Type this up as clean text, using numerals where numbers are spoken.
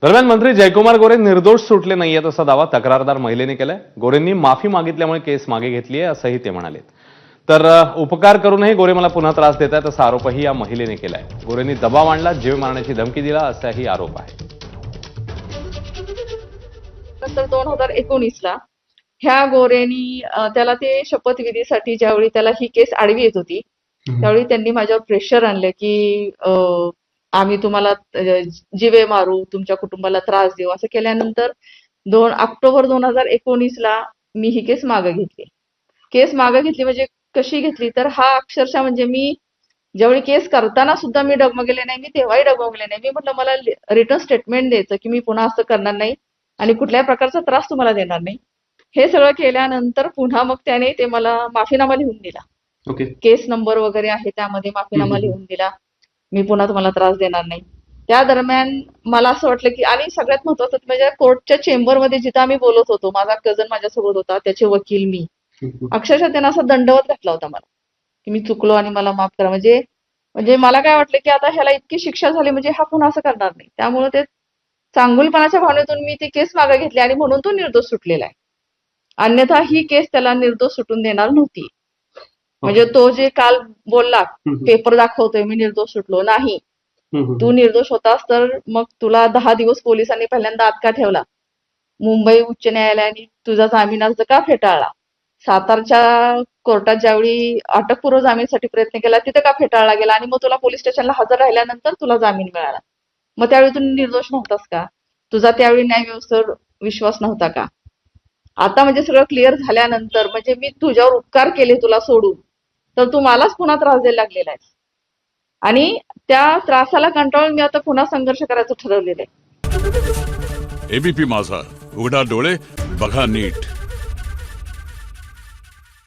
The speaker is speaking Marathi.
दरम्यान मंत्री जयकुमार गोरे निर्दोष सुटले नाहीयेत असा दावा तक्रारदार महिलेने केलाय. गोरेंनी माफी मागितल्यामुळे केस मागे घेतली आहे असंही ते म्हणाले. तर उपकार करूनही गोरे मला पुन्हा त्रास देत आहेत असा आरोपही या महिलेने केलाय. गोरेंनी दबाव आणला, जीव मारण्याची धमकी दिला असाही आरोप आहे. नंतर 2019ला ह्या गोरेनी त्याला ते शपथविधीसाठी ज्यावेळी त्याला ही केस आडवी येत होती त्यावेळी त्यांनी माझ्यावर प्रेशर आणले की आम्ही तुम्हाला जीवे मारू, तुमच्या कुटुंबाला त्रास देऊ असं केल्यानंतर ऑक्टोबर 2019ला मी ही केस मागे घेतली. केस मागे घेतली म्हणजे कशी घेतली तर हा अक्षरशः म्हणजे मी ज्यावेळी केस करताना सुद्धा मी डगमगले नाही, मी तेव्हाही डगमगले नाही. मी म्हटलं मला रिटर्न स्टेटमेंट द्यायचं की मी पुन्हा असं करणार नाही आणि कुठल्याही प्रकारचा त्रास तुम्हाला देणार नाही. हे सगळं केल्यानंतर पुन्हा मग त्याने ते मला माफीनामा लिहून दिला. केस नंबर वगैरे आहे त्यामध्ये माफीनामा लिहून दिला. मी पुन्हा तुम्हाला त्रास देणार नाही. त्या दरम्यान मला असं वाटलं की आणि सगळ्यात महत्वाचं म्हणजे कोर्टच्या चेंबरमध्ये जिथं आम्ही बोलत होतो, माझा कझन माझ्यासोबत होता, त्याचे वकील मी, अक्षरशः त्यांना असं दंडवत घातला होता मला की मी चुकलो आणि मला माफ करा. म्हणजे मला काय वाटलं की आता ह्याला इतकी शिक्षा झाली म्हणजे हा पुन्हा असं करणार नाही. त्यामुळे ते चांगुलपणाच्या भावनेतून मी ती केस मागे घेतली आणि म्हणून तो निर्दोष सुटलेला आहे. अन्यथा ही केस त्याला निर्दोष सुटून देणार नव्हती. म्हणजे तो जे काल बोलला पेपर दाखवतोय मी निर्दोष सुटलो नाही, तू निर्दोष होतास तर मग तुला 10 दिवस पोलिसांनी पहिल्यांदा आत का ठेवला, मुंबई उच्च न्यायालयाने तुझा जामीन अर्ज का फेटाळला, सातारच्या कोर्टात ज्यावेळी अटकपूर्व जामीनसाठी प्रयत्न केला तिथे का फेटाळला गेला आणि मग तुला पोलीस स्टेशनला हजर राहिल्यानंतर तुला जामीन मिळाला. मग त्यावेळी तू निर्दोष नव्हतास का, तुझा त्यावेळी न्याय व्यवस्थेवर विश्वास नव्हता का. आता म्हणजे सगळं क्लिअर झाल्यानंतर म्हणजे मी तुझ्यावर उपकार केले तुला सोडून तर तू मलाच पुन्हा त्रास द्यायला लागलेला आहेस आणि त्या त्रासाला कंटाळून मी आता पुन्हा संघर्ष करायचं ठरवलेलं आहे. एबीपी माझा, उघडा डोळे बघा नीट.